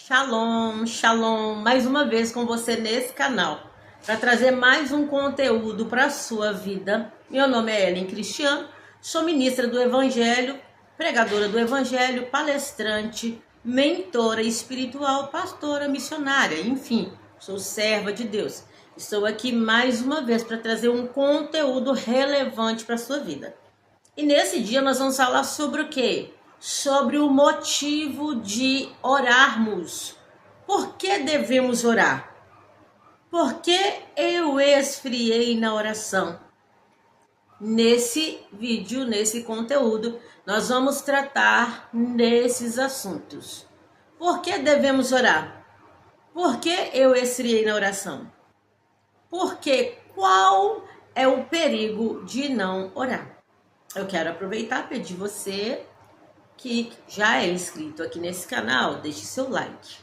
Shalom, shalom, mais uma vez com você nesse canal, para trazer mais um conteúdo para a sua vida. Meu nome é Ellen Cristiano, sou ministra do Evangelho, pregadora do Evangelho, palestrante, mentora espiritual, pastora, missionária, enfim, sou serva de Deus. Estou aqui mais uma vez para trazer um conteúdo relevante para a sua vida. E nesse dia nós vamos falar sobre o quê? Sobre o motivo de orarmos. Por que devemos orar? Por que eu esfriei na oração? Nesse vídeo, nesse conteúdo, nós vamos tratar desses assuntos. Por que devemos orar? Por que eu esfriei na oração? Porque qual é o perigo de não orar? Eu quero aproveitar e pedir você que já é inscrito aqui nesse canal, deixe seu like,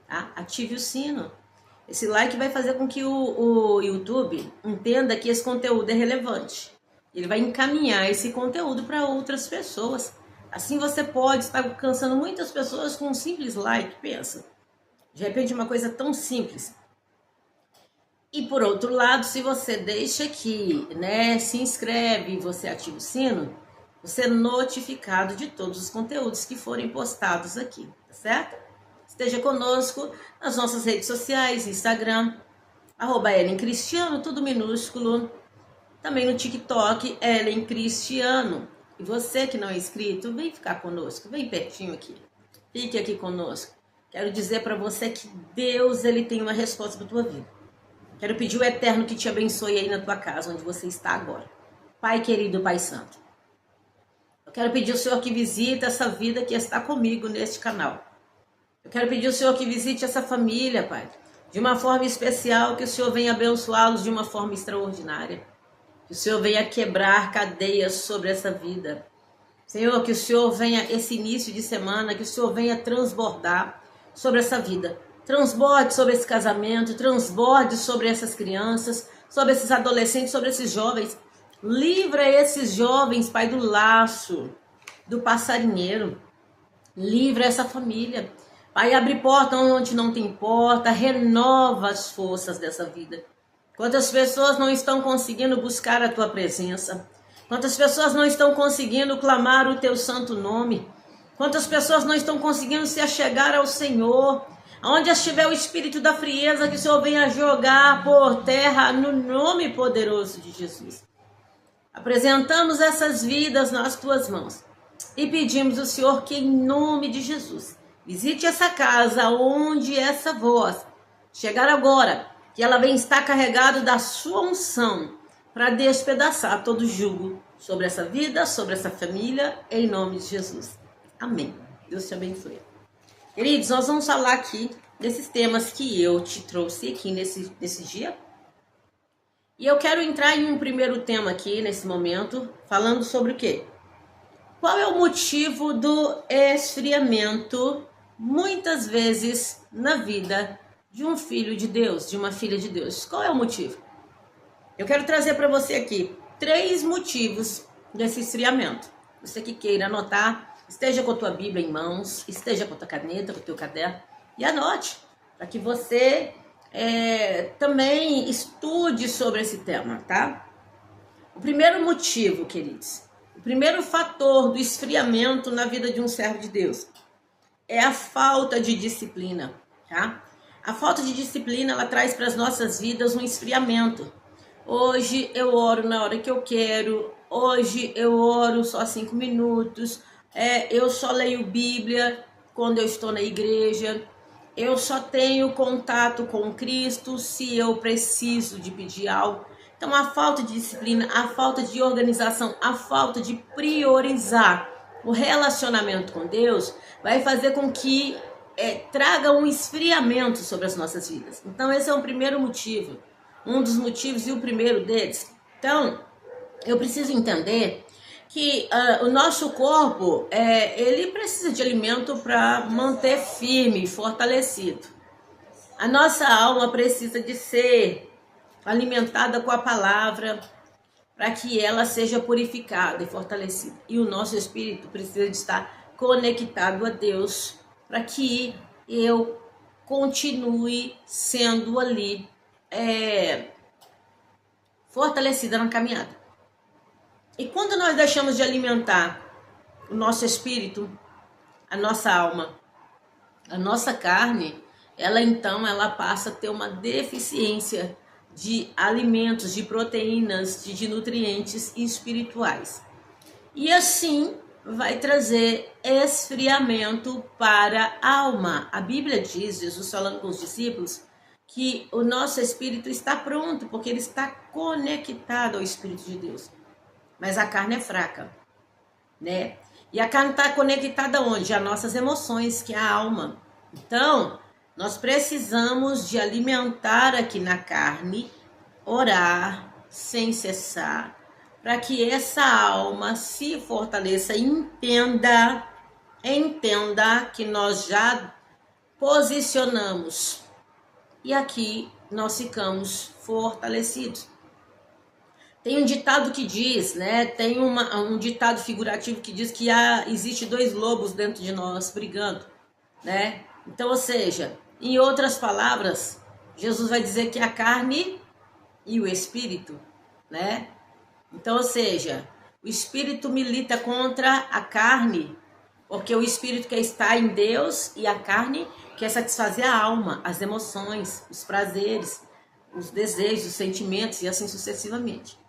tá? Ative o sino. Esse like vai fazer com que o YouTube entenda que esse conteúdo é relevante. Ele vai encaminhar esse conteúdo para outras pessoas. Assim você pode estar alcançando muitas pessoas com um simples like, pensa. De repente uma coisa tão simples. E por outro lado, se você deixa aqui, se inscreve e você ativa o sino, você é notificado de todos os conteúdos que forem postados aqui, tá certo? Esteja conosco nas nossas redes sociais, Instagram, @Ellen Cristiano, tudo minúsculo. Também no TikTok, Ellen Cristiano. E você que não é inscrito, vem ficar conosco, vem pertinho aqui. Fique aqui conosco. Quero dizer para você que Deus, ele tem uma resposta para a tua vida. Quero pedir o Eterno que te abençoe aí na tua casa, onde você está agora. Pai querido, Pai Santo. Eu quero pedir ao Senhor que visite essa vida que está comigo neste canal. Eu quero pedir ao Senhor que visite essa família, Pai. De uma forma especial, que o Senhor venha abençoá-los de uma forma extraordinária. Que o Senhor venha quebrar cadeias sobre essa vida. Senhor, que o Senhor venha, esse início de semana, que o Senhor venha transbordar sobre essa vida. Transborde sobre esse casamento, transborde sobre essas crianças, sobre esses adolescentes, sobre esses jovens. Livra esses jovens, Pai, do laço, do passarinheiro. Livra essa família. Pai, abre porta onde não tem porta, renova as forças dessa vida. Quantas pessoas não estão conseguindo buscar a Tua presença? Quantas pessoas não estão conseguindo clamar o Teu santo nome? Quantas pessoas não estão conseguindo se achegar ao Senhor? Onde estiver o espírito da frieza, que o Senhor venha jogar por terra no nome poderoso de Jesus. Apresentamos essas vidas nas tuas mãos e pedimos ao Senhor que, em nome de Jesus, visite essa casa onde essa voz chegar agora, que ela venha estar carregada da sua unção para despedaçar todo jugo sobre essa vida, sobre essa família, em nome de Jesus. Amém. Deus te abençoe. Queridos, nós vamos falar aqui desses temas que eu te trouxe aqui nesse dia. E eu quero entrar em um primeiro tema aqui, nesse momento, falando sobre o quê? Qual é o motivo do esfriamento, muitas vezes, na vida de um filho de Deus, de uma filha de Deus? Qual é o motivo? Eu quero trazer para você aqui 3 motivos desse esfriamento. Você que queira anotar, esteja com a tua Bíblia em mãos, esteja com a tua caneta, com o teu caderno e anote, para que você também estude sobre esse tema, tá? O primeiro motivo, queridos, o primeiro fator do esfriamento na vida de um servo de Deus é a falta de disciplina, tá? A falta de disciplina, ela traz para as nossas vidas um esfriamento. Hoje eu oro na hora que eu quero, hoje eu oro só 5 minutos, eu só leio Bíblia quando eu estou na igreja, eu só tenho contato com Cristo se eu preciso de pedir algo. Então a falta de disciplina, a falta de organização, a falta de priorizar o relacionamento com Deus vai fazer com que traga um esfriamento sobre as nossas vidas. Então esse é o primeiro motivo, um dos motivos e o primeiro deles. Então eu preciso entender que o nosso corpo, ele precisa de alimento para manter firme, fortalecido. A nossa alma precisa de ser alimentada com a palavra para que ela seja purificada e fortalecida. E o nosso espírito precisa de estar conectado a Deus para que eu continue sendo ali fortalecida na caminhada. E quando nós deixamos de alimentar o nosso espírito, a nossa alma, a nossa carne, ela passa a ter uma deficiência de alimentos, de proteínas, de nutrientes espirituais. E assim vai trazer esfriamento para a alma. A Bíblia diz, Jesus falando com os discípulos, que o nosso espírito está pronto, porque ele está conectado ao Espírito de Deus. Mas a carne é fraca, né? E a carne está conectada onde? Às nossas emoções, que é a alma. Então, nós precisamos de alimentar aqui na carne, orar sem cessar, para que essa alma se fortaleça e entenda que nós já posicionamos e aqui nós ficamos fortalecidos. Tem um ditado que diz, né? Tem um ditado figurativo que diz que existe 2 lobos dentro de nós brigando, né? Então, ou seja, em outras palavras, Jesus vai dizer que a carne e o espírito, né? Então, ou seja, o espírito milita contra a carne, porque o espírito quer estar em Deus e a carne quer satisfazer a alma, as emoções, os prazeres, os desejos, os sentimentos e assim sucessivamente.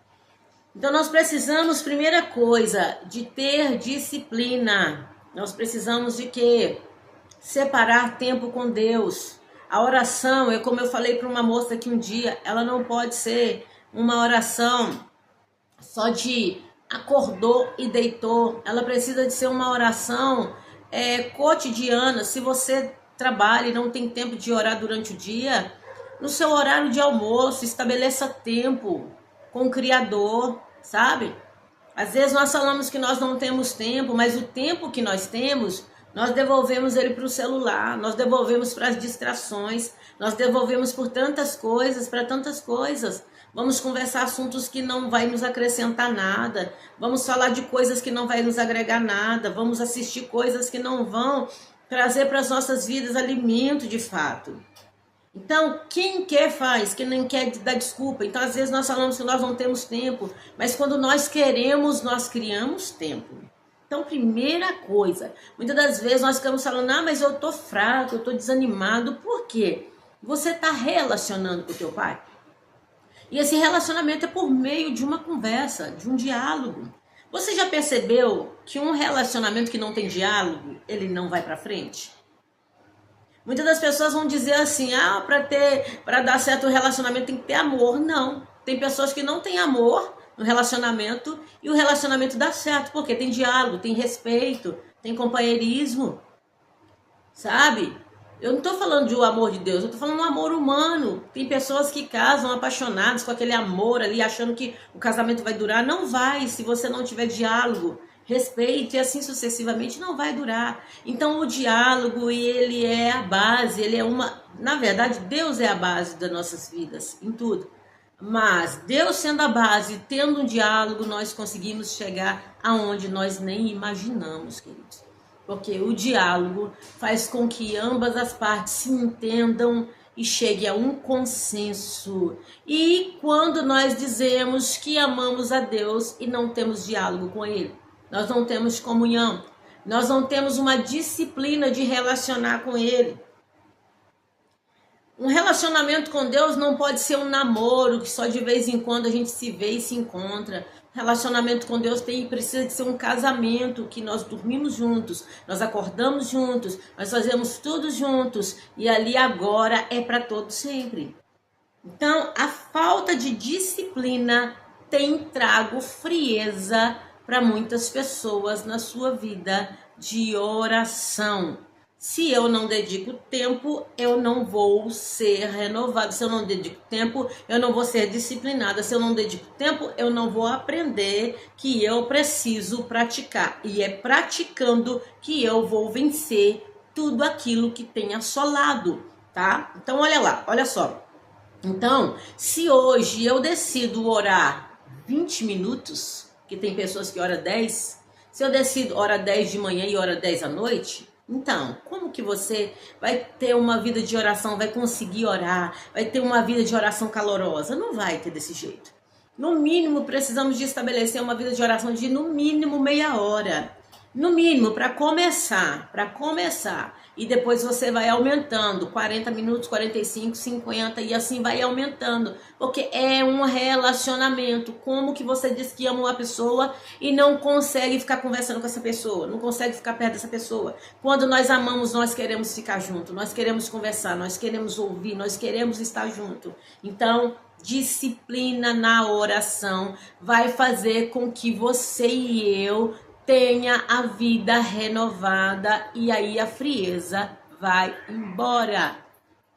Então, nós precisamos, primeira coisa, de ter disciplina. Nós precisamos de quê? Separar tempo com Deus. A oração, como eu falei para uma moça aqui um dia, ela não pode ser uma oração só de acordou e deitou. Ela precisa de ser uma oração cotidiana. Se você trabalha e não tem tempo de orar durante o dia, no seu horário de almoço, estabeleça tempo com o Criador, sabe? Às vezes nós falamos que nós não temos tempo, mas o tempo que nós temos, nós devolvemos ele para o celular, nós devolvemos para as distrações, nós devolvemos por tantas coisas, para tantas coisas. Vamos conversar assuntos que não vai nos acrescentar nada, vamos falar de coisas que não vai nos agregar nada, vamos assistir coisas que não vão trazer para as nossas vidas alimento de fato. Então, quem quer faz, quem não quer dá desculpa. Então, às vezes nós falamos que nós não temos tempo, mas quando nós queremos, nós criamos tempo. Então, primeira coisa, muitas das vezes nós ficamos falando, mas eu tô fraco, eu tô desanimado. Por quê? Você está relacionando com o teu pai. E esse relacionamento é por meio de uma conversa, de um diálogo. Você já percebeu que um relacionamento que não tem diálogo, ele não vai para frente? Muitas das pessoas vão dizer assim, para dar certo o relacionamento tem que ter amor. Não, tem pessoas que não têm amor no relacionamento e o relacionamento dá certo, porque tem diálogo, tem respeito, tem companheirismo, sabe? Eu não estou falando de um amor de Deus, eu estou falando de um amor humano. Tem pessoas que casam apaixonadas com aquele amor ali, achando que o casamento vai durar. Não vai, se você não tiver diálogo, respeito e assim sucessivamente, não vai durar. Então o diálogo, ele é a base, ele é na verdade, Deus é a base das nossas vidas, em tudo. Mas Deus sendo a base, tendo um diálogo, nós conseguimos chegar aonde nós nem imaginamos, queridos. Porque o diálogo faz com que ambas as partes se entendam e cheguem a um consenso. E quando nós dizemos que amamos a Deus e não temos diálogo com Ele, nós não temos comunhão, nós não temos uma disciplina de relacionar com Ele. Um relacionamento com Deus não pode ser um namoro que só de vez em quando a gente se vê e se encontra. Relacionamento com Deus precisa de ser um casamento que nós dormimos juntos, nós acordamos juntos, nós fazemos tudo juntos e ali agora é para todo sempre. Então, a falta de disciplina tem trago frieza para muitas pessoas na sua vida de oração. Se eu não dedico tempo, eu não vou ser renovado. Se eu não dedico tempo, eu não vou ser disciplinada. Se eu não dedico tempo, eu não vou aprender que eu preciso praticar. E é praticando que eu vou vencer tudo aquilo que tem assolado, tá? Então, olha lá, olha só. Então, se hoje eu decido orar 20 minutos, que tem pessoas que oram 10, se eu decido orar 10 de manhã e orar 10 à noite, Então, como que você vai ter uma vida de oração, vai conseguir orar, vai ter uma vida de oração calorosa? Não vai ter desse jeito. No mínimo, precisamos de estabelecer uma vida de oração de no mínimo meia hora. No mínimo, para começar. E depois você vai aumentando, 40 minutos, 45, 50 e assim vai aumentando. Porque é um relacionamento. Como que você diz que ama uma pessoa e não consegue ficar conversando com essa pessoa? Não consegue ficar perto dessa pessoa? Quando nós amamos, nós queremos ficar junto, nós queremos conversar, nós queremos ouvir, nós queremos estar junto. Então, disciplina na oração vai fazer com que você e eu tenha a vida renovada e aí a frieza vai embora.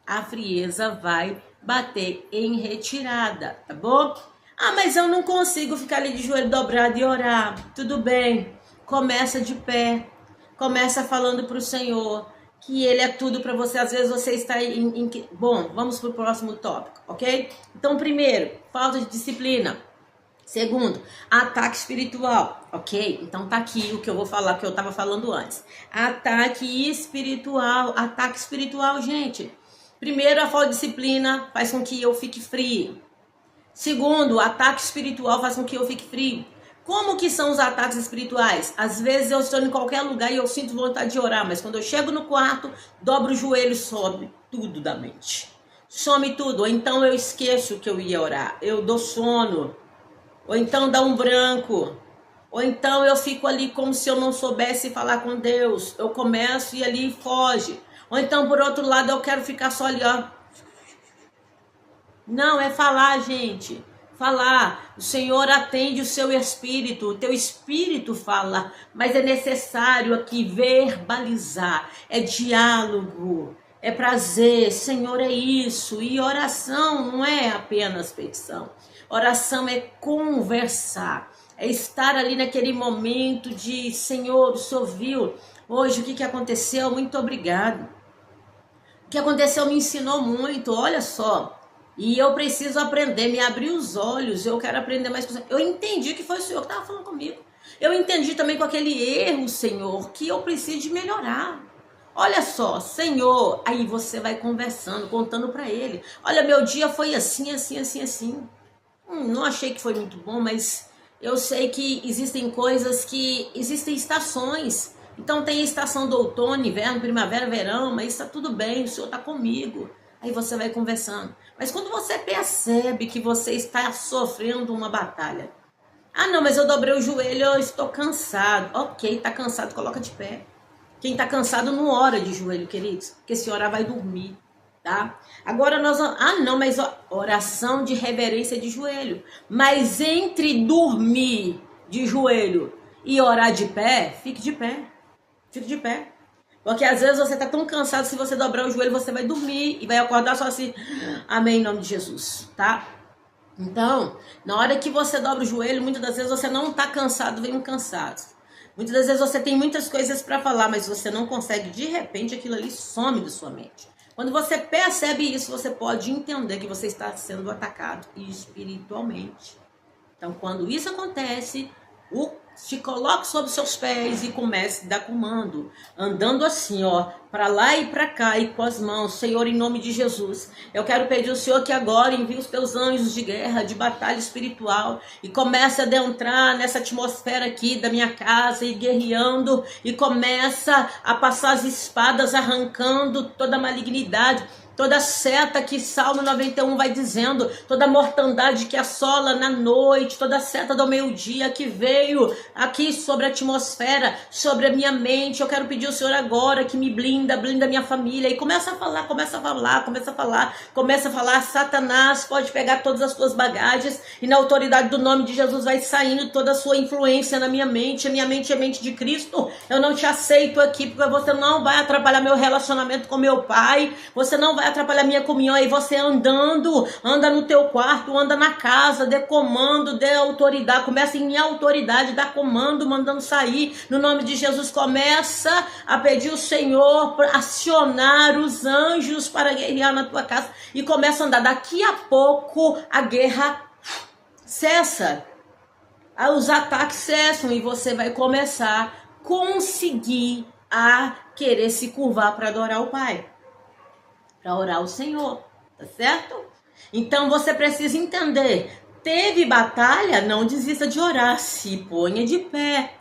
A frieza vai bater em retirada, tá bom? Ah, mas eu não consigo ficar ali de joelho dobrado e orar. Tudo bem, começa de pé, começa falando para o Senhor que Ele é tudo para você. Às vezes você está Bom, vamos para o próximo tópico, ok? Então, primeiro, falta de disciplina. Segundo, ataque espiritual, ok? Então tá aqui o que eu vou falar, que eu tava falando antes. Ataque espiritual, gente. Primeiro, a falta de disciplina faz com que eu fique frio. Segundo, o ataque espiritual faz com que eu fique frio. Como que são os ataques espirituais? Às vezes eu estou em qualquer lugar e eu sinto vontade de orar, mas quando eu chego no quarto, dobro o joelho e sobe tudo da mente. Some tudo, ou então eu esqueço que eu ia orar, eu dou sono. Ou então dá um branco. Ou então eu fico ali como se eu não soubesse falar com Deus. Eu começo e ali foge. Ou então, por outro lado, eu quero ficar só ali, ó. Não, é falar, gente. Falar. O Senhor atende o seu espírito. O teu espírito fala. Mas é necessário aqui verbalizar. É diálogo. É prazer. Senhor, é isso. E oração não é apenas petição. Oração é conversar, é estar ali naquele momento de Senhor, o Senhor viu hoje o que aconteceu, muito obrigado. O que aconteceu me ensinou muito, olha só, e eu preciso aprender, me abrir os olhos, eu quero aprender mais. Eu entendi que foi o Senhor que estava falando comigo. Eu entendi também com aquele erro, Senhor, que eu preciso de melhorar. Olha só, Senhor, aí você vai conversando, contando para Ele. Olha, meu dia foi assim, assim, assim, assim. Não achei que foi muito bom, mas eu sei que existem coisas que... Existem estações. Então tem a estação do outono, inverno, primavera, verão, mas está tudo bem, o Senhor está comigo. Aí você vai conversando. Mas quando você percebe que você está sofrendo uma batalha. Ah, não, mas eu dobrei o joelho, eu estou cansado. Ok, está cansado, coloca de pé. Quem está cansado não ora de joelho, queridos. Porque se orar vai dormir. Tá? Agora nós... Ah, não, mas oração de reverência de joelho. Mas entre dormir de joelho e orar de pé, fique de pé. Fique de pé. Porque às vezes você tá tão cansado, se você dobrar o joelho, você vai dormir e vai acordar só assim. Amém, em nome de Jesus, tá? Então, na hora que você dobra o joelho, muitas das vezes você não tá cansado, vem um cansaço. Muitas das vezes você tem muitas coisas para falar, mas você não consegue, de repente aquilo ali some da sua mente. Quando você percebe isso, você pode entender que você está sendo atacado espiritualmente. Então, quando isso acontece, se coloque sobre seus pés e comece a dar comando. Andando assim, ó, para lá e para cá e com as mãos. Senhor, em nome de Jesus, eu quero pedir ao Senhor que agora envie os teus anjos de guerra, de batalha espiritual e comece a adentrar nessa atmosfera aqui da minha casa e guerreando e começa a passar as espadas arrancando toda a malignidade, toda seta que Salmo 91 vai dizendo, toda mortandade que assola na noite, toda seta do meio-dia que veio aqui sobre a atmosfera, sobre a minha mente. Eu quero pedir ao Senhor agora que me blinda minha família. E começa a falar. Satanás pode pegar todas as suas bagagens e na autoridade do nome de Jesus vai saindo toda a sua influência na minha mente. A minha mente é mente de Cristo. Eu não te aceito aqui porque você não vai atrapalhar meu relacionamento com meu Pai. Você não vai atrapalhar minha comunhão. Aí você anda no teu quarto, anda na casa, dê comando, dê autoridade, começa em autoridade, dá comando, mandando sair, no nome de Jesus. Começa a pedir ao Senhor para acionar os anjos para guerrear na tua casa e começa a andar. Daqui a pouco a guerra cessa, os ataques cessam e você vai começar a conseguir a querer se curvar para adorar o Pai, para orar ao Senhor, tá certo? Então você precisa entender, teve batalha, não desista de orar, se ponha de pé.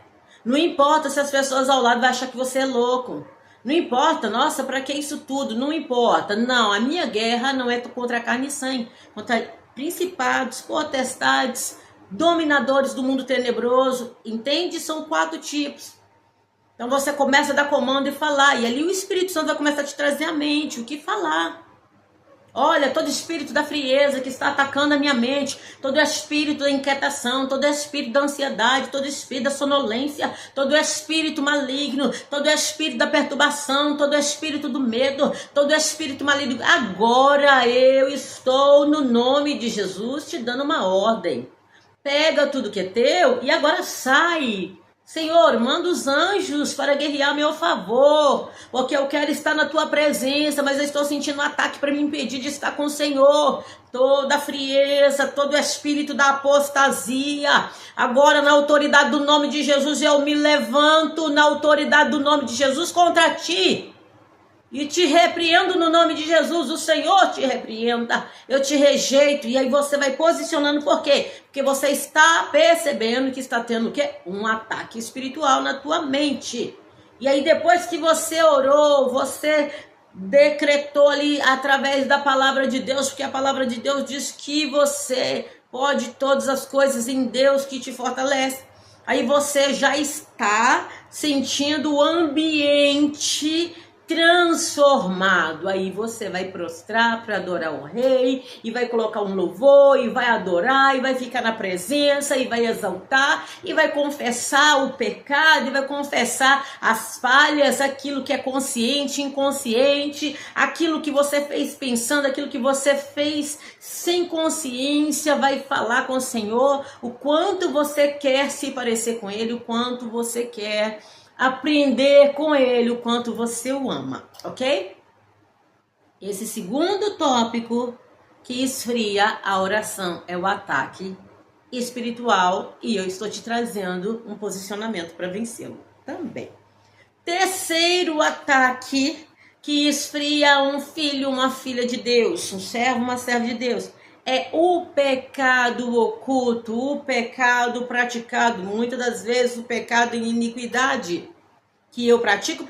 Não importa se as pessoas ao lado vão achar que você é louco. Não importa, nossa, para que isso tudo? Não importa. Não, a minha guerra não é contra carne e sangue, contra principados, potestades, dominadores do mundo tenebroso. Entende? São 4 tipos. Então você começa a dar comando e falar. E ali o Espírito Santo vai começar a te trazer à mente o que falar. Olha, todo espírito da frieza que está atacando a minha mente, todo espírito da inquietação, todo espírito da ansiedade, todo espírito da sonolência, todo espírito maligno, todo espírito da perturbação, todo espírito do medo, todo espírito maligno. Agora eu estou, no nome de Jesus, te dando uma ordem. Pega tudo que é teu e agora sai. Senhor, manda os anjos para guerrear a meu favor, porque eu quero estar na tua presença, mas eu estou sentindo um ataque para me impedir de estar com o Senhor. Toda frieza, todo espírito da apostasia, agora na autoridade do nome de Jesus, eu me levanto na autoridade do nome de Jesus contra ti. E te repreendo no nome de Jesus, o Senhor te repreenda, eu te rejeito. E aí você vai posicionando, por quê? Porque você está percebendo que está tendo o quê? Um ataque espiritual na tua mente. E aí depois que você orou, você decretou ali através da palavra de Deus, porque a palavra de Deus diz que você pode todas as coisas em Deus que te fortalece. Aí você já está sentindo o ambiente transformado. Aí você vai prostrar para adorar o rei e vai colocar um louvor e vai adorar e vai ficar na presença e vai exaltar e vai confessar o pecado e vai confessar as falhas, aquilo que é consciente, inconsciente, aquilo que você fez pensando, aquilo que você fez sem consciência. Vai falar com o Senhor o quanto você quer se parecer com ele, o quanto você quer aprender com ele, o quanto você o ama, ok? Esse segundo tópico que esfria a oração é o ataque espiritual, e eu estou te trazendo um posicionamento para vencê-lo também. Terceiro ataque que esfria um filho, uma filha de Deus, um servo, uma serva de Deus, é o pecado oculto, o pecado praticado, muitas das vezes o pecado em iniquidade, que eu pratico,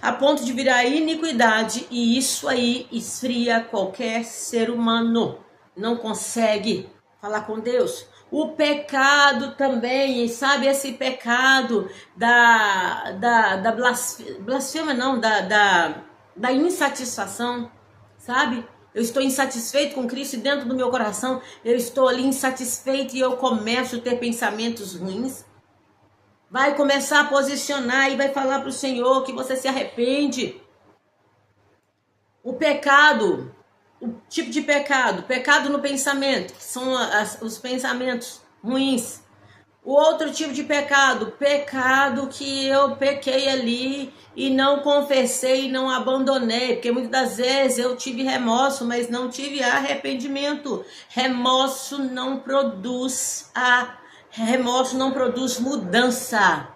a ponto de virar iniquidade, e isso aí esfria qualquer ser humano, não consegue falar com Deus. O pecado também, sabe, esse pecado da blasfêmia, não, da insatisfação, sabe? Eu estou insatisfeito com Cristo e dentro do meu coração eu estou ali insatisfeito e eu começo a ter pensamentos ruins. Vai começar a posicionar e vai falar para o Senhor que você se arrepende. O pecado, o tipo de pecado no pensamento, que são os pensamentos ruins. O outro tipo de pecado que eu pequei ali e não confessei e não abandonei, porque muitas das vezes eu tive remorso, mas não tive arrependimento. Remorso não produz mudança.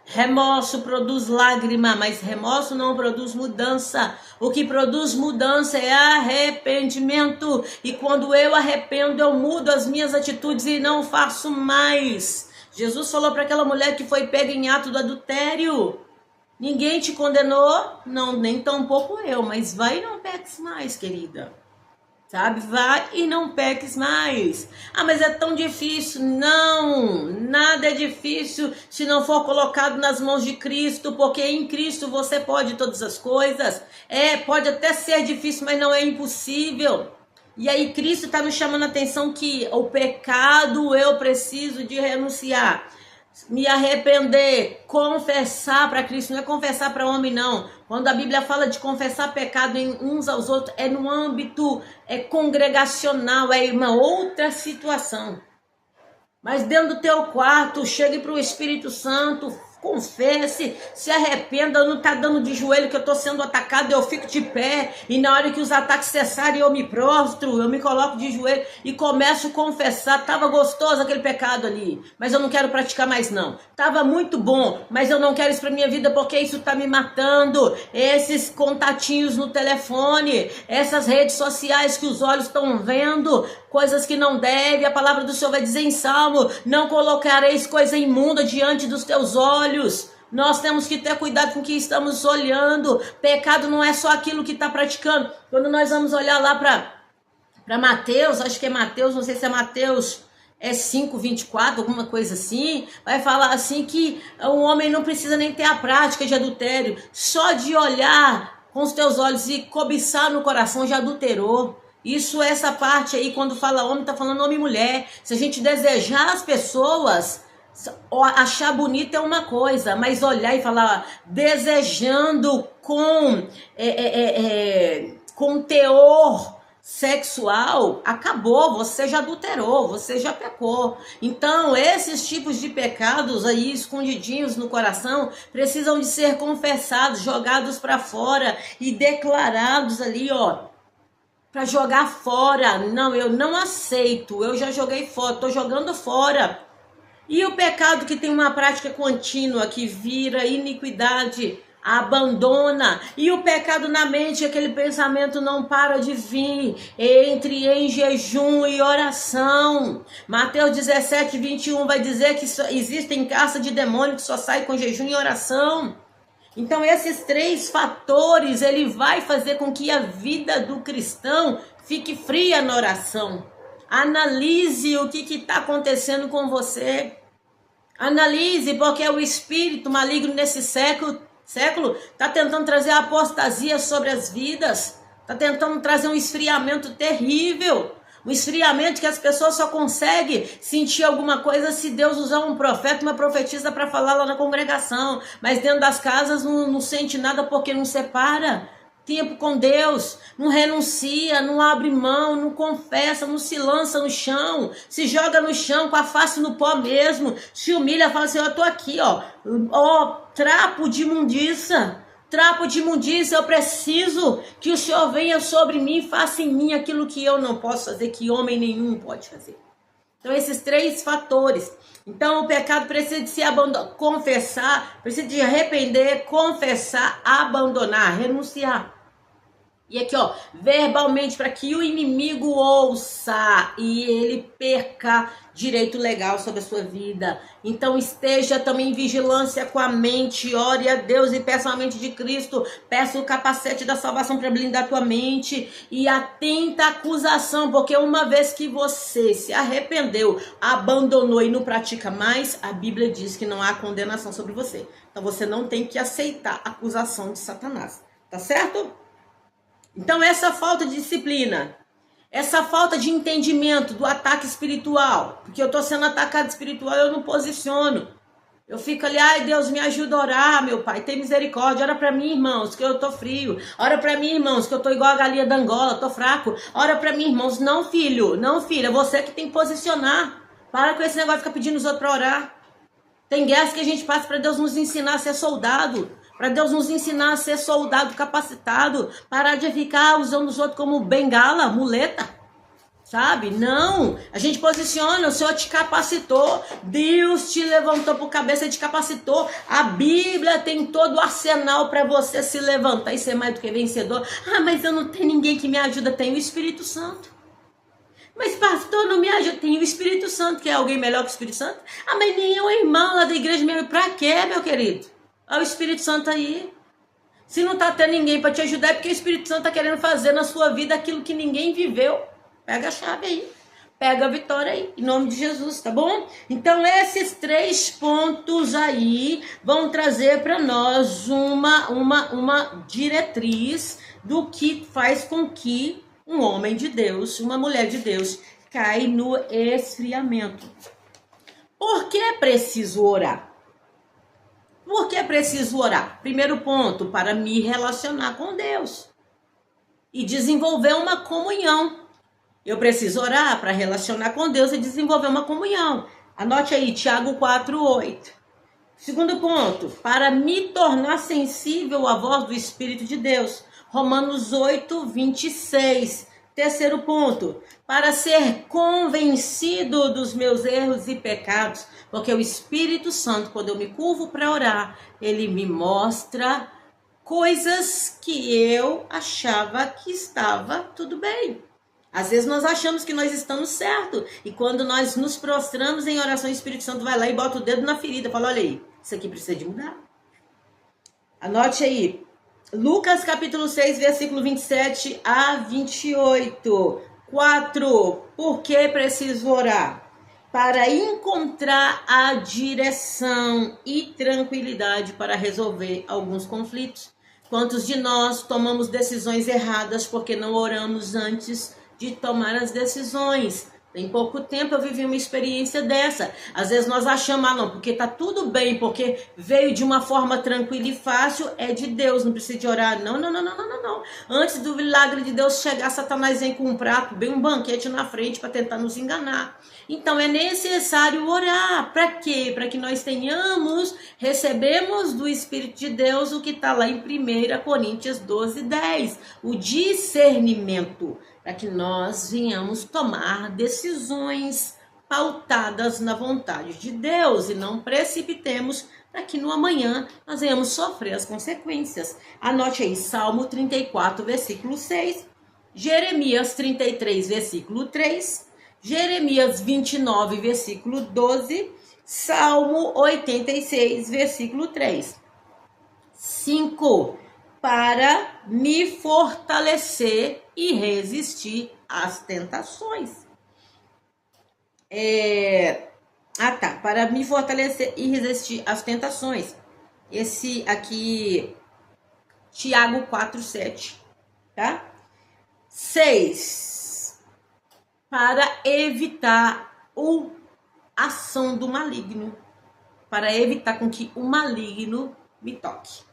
Remorso produz lágrima, mas remorso não produz mudança. O que produz mudança é arrependimento. E quando eu arrependo, eu mudo as minhas atitudes e não faço mais. Jesus falou para aquela mulher que foi pega em ato do adultério: ninguém te condenou? Não, nem tampouco eu, mas vai e não peques mais, querida. Sabe, vai e não peques mais. Ah, mas é tão difícil. Não, nada é difícil se não for colocado nas mãos de Cristo, porque em Cristo você pode todas as coisas. Pode até ser difícil, mas não é impossível. E aí Cristo está nos chamando a atenção que o pecado eu preciso de renunciar, me arrepender, confessar para Cristo. Não é confessar para homem, não. Quando a Bíblia fala de confessar pecado em uns aos outros, é no âmbito congregacional, é uma outra situação. Mas dentro do teu quarto, chegue para o Espírito Santo, confesse, se arrependa. Não tá dando de joelho que eu tô sendo atacado, eu fico de pé, e na hora que os ataques cessarem eu me prostro, eu me coloco de joelho e começo a confessar. Tava gostoso aquele pecado ali, mas eu não quero praticar mais não. Tava muito bom, mas eu não quero isso pra minha vida porque isso tá me matando. Esses contatinhos no telefone, essas redes sociais que os olhos estão vendo, coisas que não deve. A palavra do Senhor vai dizer em Salmo: não colocareis coisa imunda diante dos teus olhos. Nós temos que ter cuidado com o que estamos olhando. Pecado não é só aquilo que está praticando. Quando nós vamos olhar lá para Mateus, acho que é Mateus, não sei se é Mateus, é 5:24, alguma coisa assim, vai falar assim que o homem não precisa nem ter a prática de adultério, só de olhar com os teus olhos e cobiçar no coração já adulterou. Isso, essa parte aí, quando fala homem, tá falando homem e mulher. Se a gente desejar as pessoas, achar bonita é uma coisa, mas olhar e falar desejando com teor sexual, acabou, você já adulterou, você já pecou. Então, esses tipos de pecados aí escondidinhos no coração precisam de ser confessados, jogados para fora e declarados ali, ó, para jogar fora. Não, eu não aceito, eu já joguei fora, tô jogando fora. E o pecado que tem uma prática contínua, que vira iniquidade, abandona. E o pecado na mente, aquele pensamento não para de vir, entre em jejum e oração. Mateus 17:21 vai dizer que existem castas de demônio que só saem com jejum e oração. Então esses três fatores, ele vai fazer com que a vida do cristão fique fria na oração. Analise o que está acontecendo com você. Analise, porque o espírito maligno nesse século está tentando trazer a apostasia sobre as vidas. Está tentando trazer um esfriamento terrível. Um esfriamento que as pessoas só conseguem sentir alguma coisa se Deus usar um profeta, uma profetisa para falar lá na congregação. Mas dentro das casas não sente nada porque não separa tempo com Deus, não renuncia, não abre mão, não confessa, não se lança no chão, se joga no chão com a face no pó mesmo, se humilha, fala assim: eu tô aqui, ó, trapo de imundiça, eu preciso que o Senhor venha sobre mim e faça em mim aquilo que eu não posso fazer, que homem nenhum pode fazer. Então esses três fatores. Então o pecado precisa de se abandonar, confessar, precisa de arrepender, confessar, abandonar, renunciar. E aqui, ó, verbalmente, para que o inimigo ouça e ele perca direito legal sobre a sua vida. Então esteja também em vigilância com a mente, ore a Deus e peça a mente de Cristo, peça o capacete da salvação para blindar a tua mente e atenta à acusação, porque uma vez que você se arrependeu, abandonou e não pratica mais, a Bíblia diz que não há condenação sobre você. Então você não tem que aceitar a acusação de Satanás, tá certo? Então essa falta de disciplina, essa falta de entendimento do ataque espiritual, porque eu estou sendo atacado espiritual, eu não posiciono. Eu fico ali: ai, Deus, me ajuda a orar, meu Pai, tem misericórdia. Ora para mim, irmãos, que eu estou frio. Ora para mim, irmãos, que eu estou igual a galinha da Angola, estou fraco. Ora para mim, irmãos. Não, filho, não, filha, é você que tem que posicionar. Para com esse negócio de ficar pedindo os outros para orar. Tem guerras que a gente passa para Deus nos ensinar a ser soldado. Para Deus nos ensinar a ser soldado capacitado. Parar de ficar usando os outros como bengala, muleta. Sabe? Não. A gente posiciona. O Senhor te capacitou. Deus te levantou por cabeça e te capacitou. A Bíblia tem todo o arsenal para você se levantar e ser mais do que vencedor. Ah, mas eu não tenho ninguém que me ajuda. Tem o Espírito Santo. Mas pastor, não me ajuda. Tem o Espírito Santo, que é alguém melhor que o Espírito Santo? Ah, mas nenhum irmão lá da igreja mesmo. Pra quê, meu querido? Olha o Espírito Santo aí. Se não tá tendo ninguém para te ajudar, é porque o Espírito Santo tá querendo fazer na sua vida aquilo que ninguém viveu. Pega a chave aí. Pega a vitória aí. Em nome de Jesus, tá bom? Então esses três pontos aí vão trazer para nós uma diretriz do que faz com que um homem de Deus, uma mulher de Deus, cai no esfriamento. Por que é preciso orar? Por que é preciso orar? Primeiro ponto, para me relacionar com Deus e desenvolver uma comunhão. Eu preciso orar para relacionar com Deus e desenvolver uma comunhão. Anote aí, Tiago 4:8. Segundo ponto, para me tornar sensível à voz do Espírito de Deus. Romanos 8, 26. Terceiro ponto, para ser convencido dos meus erros e pecados, porque o Espírito Santo, quando eu me curvo para orar, ele me mostra coisas que eu achava que estava tudo bem. Às vezes nós achamos que nós estamos certo, e quando nós nos prostramos em oração, o Espírito Santo vai lá e bota o dedo na ferida, fala, olha aí, isso aqui precisa de mudar. Anote aí, Lucas capítulo 6, versículo 27 a 28. 4. Por que preciso orar? Para encontrar a direção e tranquilidade para resolver alguns conflitos. Quantos de nós tomamos decisões erradas porque não oramos antes de tomar as decisões? Tem pouco tempo eu vivi uma experiência dessa. Às vezes nós achamos, não, porque tá tudo bem, porque veio de uma forma tranquila e fácil, é de Deus, não precisa de orar. Não. Antes do milagre de Deus chegar, Satanás vem com um prato, bem um banquete na frente para tentar nos enganar. Então é necessário orar. Para quê? Para que nós recebemos do Espírito de Deus o que está lá em 1 Coríntios 12, 10. O discernimento, para que nós venhamos tomar decisões pautadas na vontade de Deus e não precipitemos para que no amanhã nós venhamos sofrer as consequências. Anote aí, Salmo 34, versículo 6, Jeremias 33, versículo 3, Jeremias 29, versículo 12, Salmo 86, versículo 3. 5. Para me fortalecer e resistir às tentações. Para me fortalecer e resistir às tentações. Esse aqui, Tiago 4, 7, tá? 6. Para evitar a ação do maligno. Para evitar com que o maligno me toque.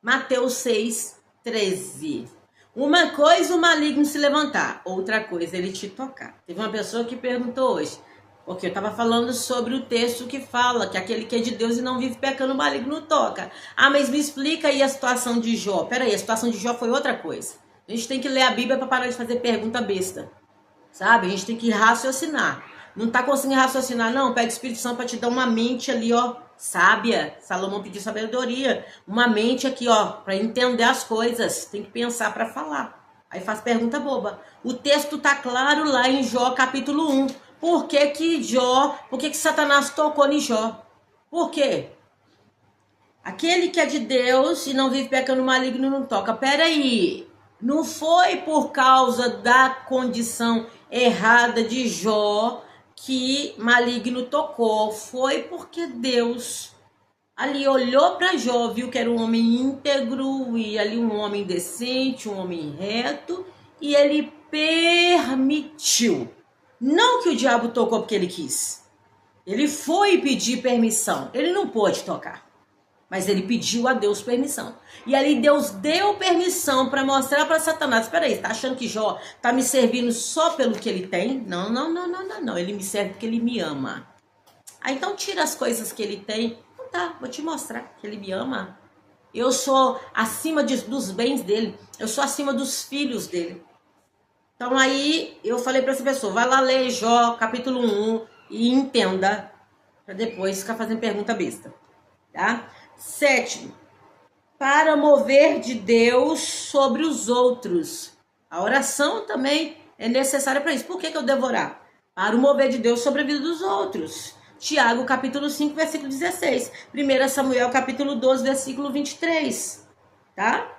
Mateus 6, 13. Uma coisa o maligno se levantar, outra coisa ele te tocar. Teve uma pessoa que perguntou hoje, porque eu estava falando sobre o texto que fala que aquele que é de Deus e não vive pecando, o maligno toca. Mas me explica aí a situação de Jó. Peraí, a situação de Jó foi outra coisa. A gente tem que ler a Bíblia para parar de fazer pergunta besta. Sabe? A gente tem que raciocinar. Não tá conseguindo raciocinar, não? Pede o Espírito Santo para te dar uma mente ali, ó, sábia. Salomão pediu sabedoria. Uma mente aqui, ó, para entender as coisas. Tem que pensar para falar. Aí faz pergunta boba. O texto tá claro lá em Jó, capítulo 1. Por que Satanás tocou em Jó? Por quê? Aquele que é de Deus e não vive pecando, maligno não toca. Peraí. Não foi por causa da condição errada de Jó que maligno tocou, foi porque Deus ali olhou para Jó, viu que era um homem íntegro e ali um homem decente, um homem reto, e ele permitiu. Não que o diabo tocou porque ele quis. Ele foi pedir permissão. Ele não pôde tocar, mas ele pediu a Deus permissão. E ali Deus deu permissão para mostrar para Satanás, espera aí, tá achando que Jó tá me servindo só pelo que ele tem? Não. Ele me serve porque ele me ama. Então tira as coisas que ele tem. Então tá, vou te mostrar que ele me ama. Eu sou acima dos bens dele. Eu sou acima dos filhos dele. Então aí eu falei para essa pessoa, vai lá ler Jó capítulo 1 e entenda, para depois ficar fazendo pergunta besta, tá? 7. Para mover de Deus sobre os outros. A oração também é necessária para isso. Por que eu devo orar? Para o mover de Deus sobre a vida dos outros. Tiago, capítulo 5, versículo 16. 1 Samuel, capítulo 12, versículo 23. Tá?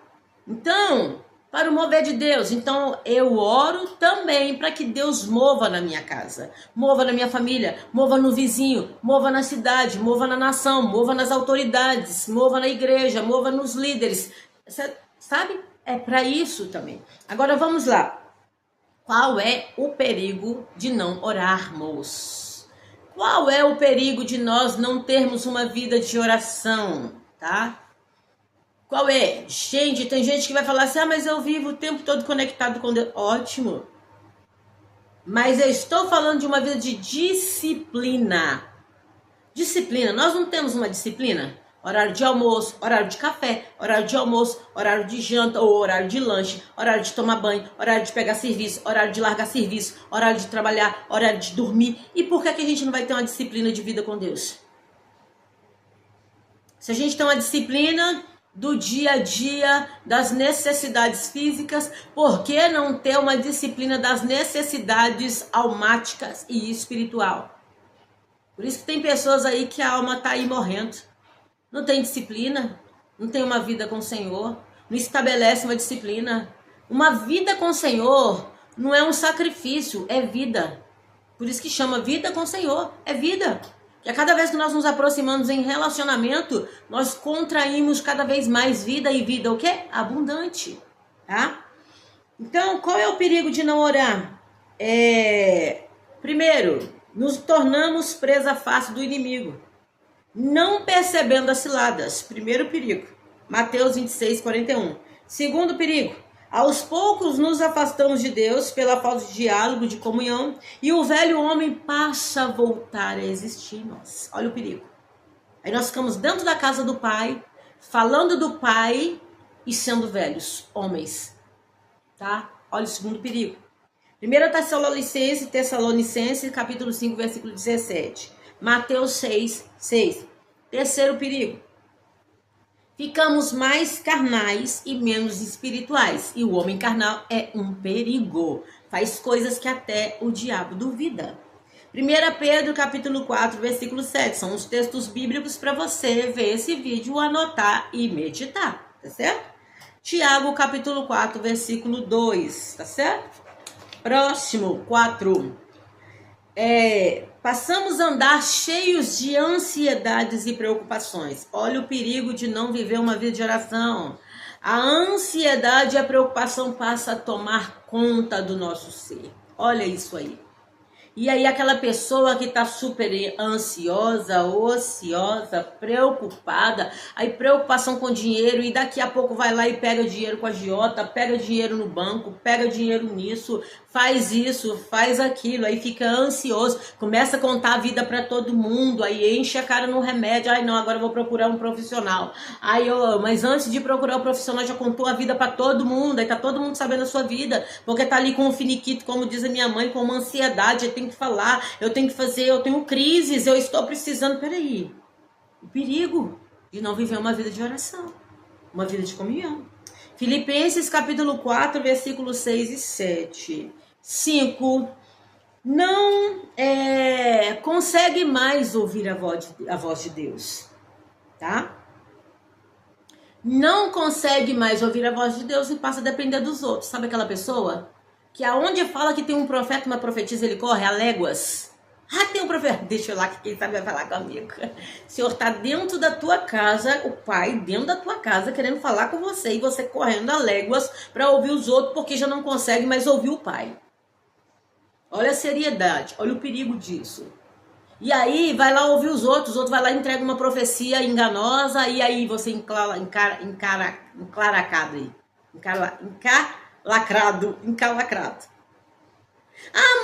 Então, para o mover de Deus. Então, eu oro também para que Deus mova na minha casa, mova na minha família, mova no vizinho, mova na cidade, mova na nação, mova nas autoridades, mova na igreja, mova nos líderes. Sabe? É para isso também. Agora, vamos lá. Qual é o perigo de não orarmos? Qual é o perigo de nós não termos uma vida de oração, tá? Qual é? Gente, tem gente que vai falar assim, mas eu vivo o tempo todo conectado com Deus. Ótimo. Mas eu estou falando de uma vida de disciplina. Disciplina. Nós não temos uma disciplina? Horário de almoço, horário de café, horário de almoço, horário de janta ou horário de lanche, horário de tomar banho, horário de pegar serviço, horário de largar serviço, horário de trabalhar, horário de dormir. E por que a gente não vai ter uma disciplina de vida com Deus? Se a gente tem uma disciplina do dia a dia, das necessidades físicas, por que não ter uma disciplina das necessidades almáticas e espiritual? Por isso que tem pessoas aí que a alma tá aí morrendo. Não tem disciplina, não tem uma vida com o Senhor, não estabelece uma disciplina. Uma vida com o Senhor não é um sacrifício, é vida. Por isso que chama vida com o Senhor, é vida. E a cada vez que nós nos aproximamos em relacionamento, nós contraímos cada vez mais vida, e vida o quê? Abundante, tá? Então, qual é o perigo de não orar? Primeiro, nos tornamos presa fácil do inimigo, não percebendo as ciladas. Primeiro perigo, Mateus 26, 41. Segundo perigo, aos poucos nos afastamos de Deus pela falta de diálogo, de comunhão, e o velho homem passa a voltar a existir em nós. Olha o perigo. Aí nós ficamos dentro da casa do Pai, falando do Pai e sendo velhos, homens. Tá? Olha o segundo perigo. 1 Tessalonicenses, capítulo 5, versículo 17. Mateus 6, 6. Terceiro perigo. Ficamos mais carnais e menos espirituais. E o homem carnal é um perigo. Faz coisas que até o diabo duvida. 1 Pedro, capítulo 4, versículo 7. São os textos bíblicos para você ver esse vídeo, anotar e meditar. Tá certo? Tiago, capítulo 4, versículo 2. Tá certo? Próximo, 4. Passamos a andar cheios de ansiedades e preocupações. Olha o perigo de não viver uma vida de oração. A ansiedade e a preocupação passam a tomar conta do nosso ser. Olha isso aí. E aí aquela pessoa que está super ansiosa, ociosa, preocupada, aí preocupação com dinheiro, e daqui a pouco vai lá e pega dinheiro com a agiota, pega dinheiro no banco, pega dinheiro nisso, faz isso, faz aquilo, aí fica ansioso, começa a contar a vida para todo mundo, aí enche a cara no remédio, ai não, agora eu vou procurar um profissional. Mas antes de procurar um profissional já contou a vida para todo mundo, aí tá todo mundo sabendo a sua vida, porque tá ali com um finiquito, como diz a minha mãe, com uma ansiedade, tem que falar, eu tenho que fazer, eu tenho crises, eu estou precisando. Peraí, o perigo de não viver uma vida de oração, uma vida de comunhão. Filipenses capítulo 4, versículos 6 e 7. 5. Não consegue mais ouvir a voz de Deus, tá? Não consegue mais ouvir a voz de Deus e passa a depender dos outros. Sabe aquela pessoa que aonde fala que tem um profeta, uma profetisa, ele corre a léguas? Tem um profeta, deixa eu lá que quem sabe vai falar comigo. O Senhor está dentro da tua casa, o Pai dentro da tua casa querendo falar com você, e você correndo a léguas para ouvir os outros porque já não consegue mais ouvir o Pai. Olha a seriedade, olha o perigo disso. E aí vai lá ouvir os outros vai lá e entrega uma profecia enganosa, e aí você encalacrado.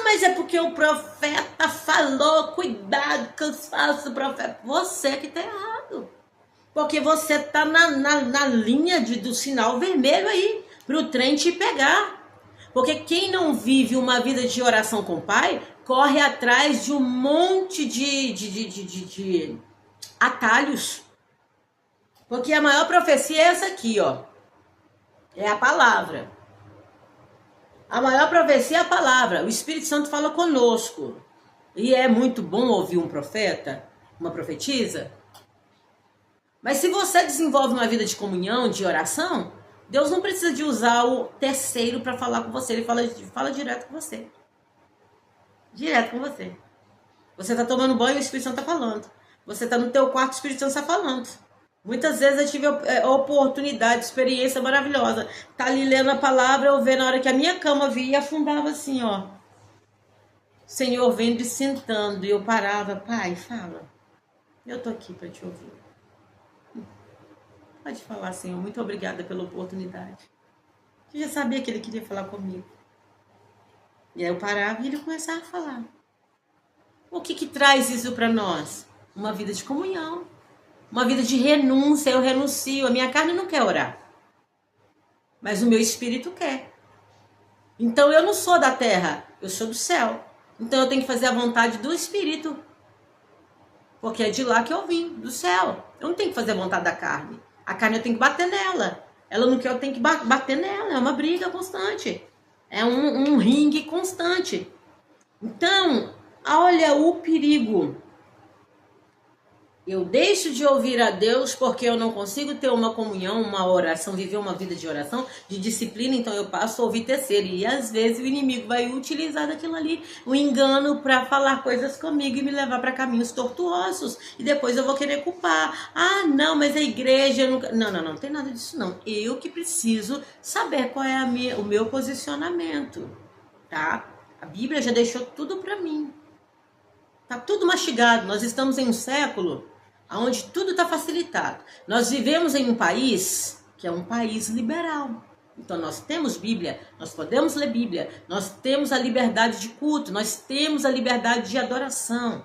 Mas é porque o profeta falou, cuidado com os falsos profetas. Você que tá errado. Porque você tá na linha do sinal vermelho aí, pro trem te pegar. Porque quem não vive uma vida de oração com o Pai, corre atrás de um monte de atalhos. Porque a maior profecia é essa aqui, ó. É a palavra. A maior profecia é a palavra. O Espírito Santo fala conosco. E é muito bom ouvir um profeta, uma profetisa. Mas se você desenvolve uma vida de comunhão, de oração, Deus não precisa de usar o terceiro para falar com você. Ele fala direto com você. Direto com você. Você está tomando banho e o Espírito Santo está falando. Você está no teu quarto, o Espírito Santo está falando. Muitas vezes eu tive oportunidade, experiência maravilhosa. Tá ali lendo a palavra, eu ver na hora que a minha cama vinha e afundava assim, ó. Senhor vendo e sentando. E eu parava, Pai, fala. Eu tô aqui para te ouvir. Pode falar, Senhor, muito obrigada pela oportunidade. Eu já sabia que ele queria falar comigo. E aí eu parava e ele começava a falar. O que traz isso para nós? uma vida de comunhão, uma vida de renúncia. Eu renuncio, a minha carne não quer orar, mas o meu espírito quer. Então eu não sou da terra, eu sou do céu. Então eu tenho que fazer a vontade do espírito, porque é de lá que eu vim, do céu. Eu não tenho que fazer a vontade da carne. A carne eu tenho que bater nela. Ela não quer, eu tenho que bater nela. É uma briga constante. É um ringue constante. Então, olha o perigo. Eu deixo de ouvir a Deus porque eu não consigo ter uma comunhão, uma oração, viver uma vida de oração, de disciplina, então eu passo a ouvir terceiro. E às vezes o inimigo vai utilizar daquilo ali, o engano, para falar coisas comigo e me levar para caminhos tortuosos. E depois eu vou querer culpar. Ah, não, mas a igreja nunca... Não tem nada disso não. Eu que preciso saber qual é o meu posicionamento, tá? A Bíblia já deixou tudo para mim. Tá tudo mastigado. Nós estamos em um século onde tudo está facilitado. Nós vivemos em um país que é um país liberal. Então nós temos Bíblia, nós podemos ler Bíblia, nós temos a liberdade de culto, nós temos a liberdade de adoração.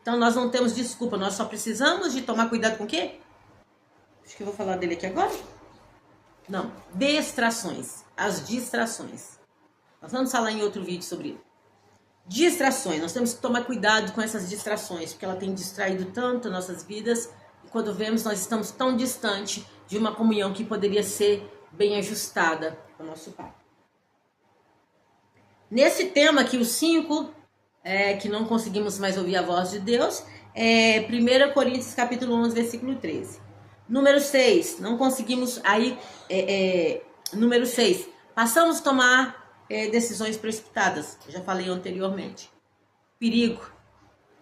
Então nós não temos desculpa, nós só precisamos de tomar cuidado com o quê? Acho que eu vou falar dele aqui agora. Não, distrações, as distrações. Nós vamos falar em outro vídeo sobre isso. Distrações, nós temos que tomar cuidado com essas distrações, porque ela tem distraído tanto nossas vidas, e quando vemos nós estamos tão distante de uma comunhão que poderia ser bem ajustada com o nosso Pai. Nesse tema aqui, os 5, que não conseguimos mais ouvir a voz de Deus, 1 Coríntios capítulo 11, versículo 13. Número 6, não conseguimos, número 6, passamos a tomar decisões precipitadas, eu já falei anteriormente. Perigo.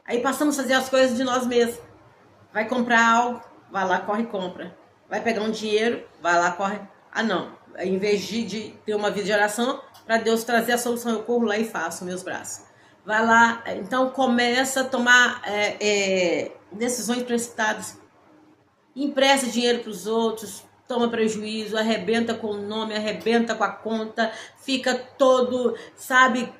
Aí passamos a fazer as coisas de nós mesmos. Vai comprar algo, vai lá, corre e compra. Vai pegar um dinheiro, vai lá, corre. Ah, não. Em vez de ter uma vida de oração, para Deus trazer a solução, eu corro lá e faço meus braços. Vai lá, então começa a tomar decisões precipitadas. Empresta dinheiro para os outros, toma prejuízo, arrebenta com o nome, arrebenta com a conta, fica todo, sabe,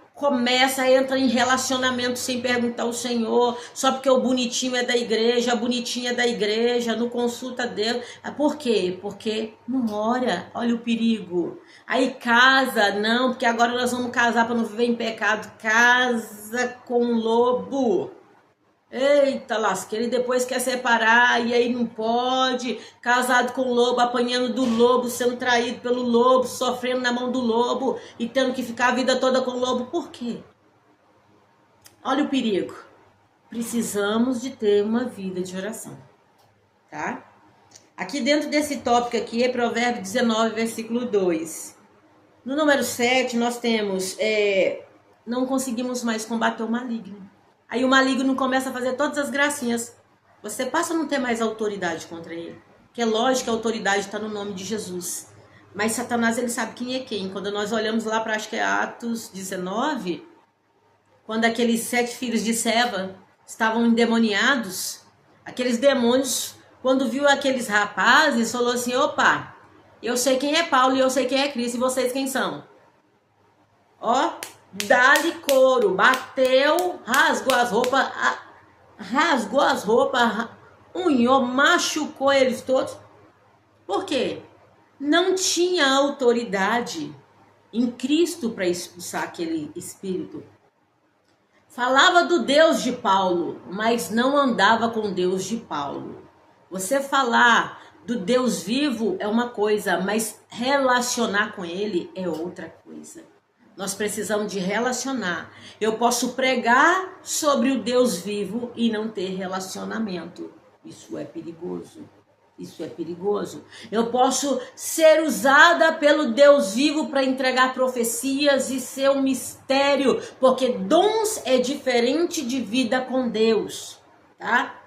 entra em relacionamento sem perguntar ao Senhor, só porque o bonitinho é da igreja, a bonitinha é da igreja, não consulta Deus. Por quê? Porque não ora, olha o perigo. Aí casa, não, porque agora nós vamos casar para não viver em pecado, casa com um lobo. Eita lasqueira, e depois quer separar, e aí não pode, casado com o lobo, apanhando do lobo, sendo traído pelo lobo, sofrendo na mão do lobo, e tendo que ficar a vida toda com o lobo. Por quê? Olha o perigo. Precisamos de ter uma vida de oração, tá? Aqui dentro desse tópico aqui é Provérbios 19, versículo 2. No número 7, nós temos, não conseguimos mais combater o maligno. Aí o maligno começa a fazer todas as gracinhas. Você passa a não ter mais autoridade contra ele. Porque é lógico que a autoridade está no nome de Jesus. Mas Satanás, ele sabe quem é quem. Quando nós olhamos lá para, acho que é Atos 19, quando aqueles 7 filhos de Seva estavam endemoniados, aqueles demônios, quando viu aqueles rapazes, falou assim, opa, eu sei quem é Paulo e eu sei quem é Cristo, e vocês quem são? Ó, dá-lhe couro, bateu, rasgou as roupas, unhou, machucou eles todos. Por quê? Não tinha autoridade em Cristo para expulsar aquele espírito. Falava do Deus de Paulo, mas não andava com o Deus de Paulo. Você falar do Deus vivo é uma coisa, mas relacionar com ele é outra coisa. Nós precisamos de relacionar. Eu posso pregar sobre o Deus vivo e não ter relacionamento. Isso é perigoso. Isso é perigoso. Eu posso ser usada pelo Deus vivo para entregar profecias e ser um mistério, porque dons é diferente de vida com Deus, tá?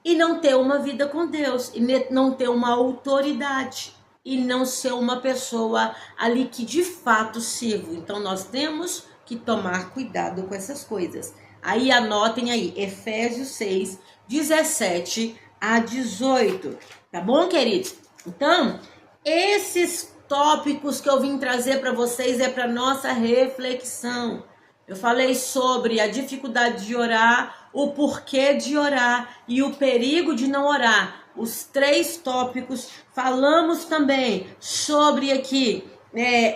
E não ter uma vida com Deus, e não ter uma autoridade. E não ser uma pessoa ali que de fato sirva. Então nós temos que tomar cuidado com essas coisas. Aí anotem aí, Efésios 6, 17 a 18. Tá bom, queridos? Então, esses tópicos que eu vim trazer para vocês é para nossa reflexão. Eu falei sobre a dificuldade de orar, o porquê de orar e o perigo de não orar. Os 3 tópicos. Falamos também sobre aqui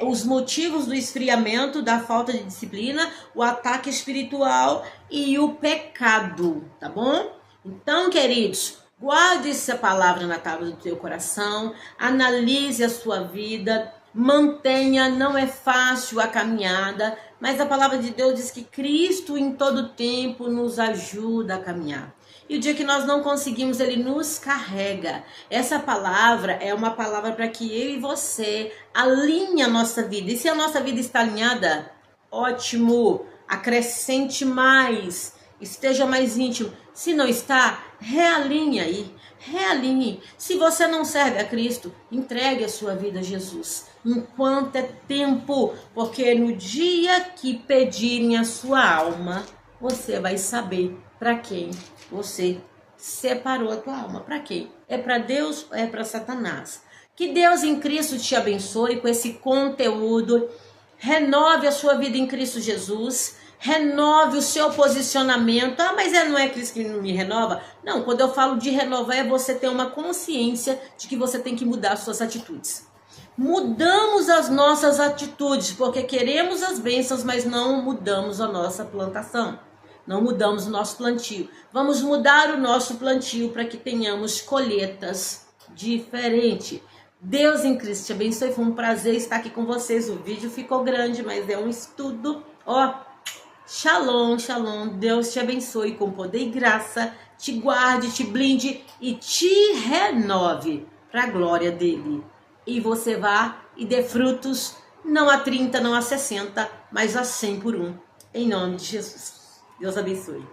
os motivos do esfriamento, da falta de disciplina, o ataque espiritual e o pecado, tá bom? Então, queridos, guarde essa palavra na tábua do teu coração, analise a sua vida, mantenha, não é fácil a caminhada, mas a palavra de Deus diz que Cristo em todo tempo nos ajuda a caminhar. E o dia que nós não conseguimos, Ele nos carrega. Essa palavra é uma palavra para que eu e você alinhe a nossa vida. E se a nossa vida está alinhada, ótimo, acrescente mais, esteja mais íntimo. Se não está, realinhe aí, realinhe. Se você não serve a Cristo, entregue a sua vida a Jesus, enquanto é tempo, porque no dia que pedirem a sua alma, você vai saber para quem você separou a tua alma. Para quem? É para Deus ou é para Satanás? Que Deus em Cristo te abençoe com esse conteúdo. Renove a sua vida em Cristo Jesus. Renove o seu posicionamento. Ah, mas não é Cristo que me renova? Não, quando eu falo de renovar é você ter uma consciência de que você tem que mudar as suas atitudes. Mudamos as nossas atitudes porque queremos as bênçãos, mas não mudamos a nossa plantação. Não mudamos o nosso plantio. Vamos mudar o nosso plantio para que tenhamos colheitas diferentes. Deus em Cristo te abençoe. Foi um prazer estar aqui com vocês. O vídeo ficou grande, mas é um estudo. Shalom, shalom. Deus te abençoe com poder e graça. Te guarde, te blinde e te renove para a glória dele. E você vá e dê frutos, não a 30, não a 60, mas a 100 por 1. Em nome de Jesus. Deus abençoe.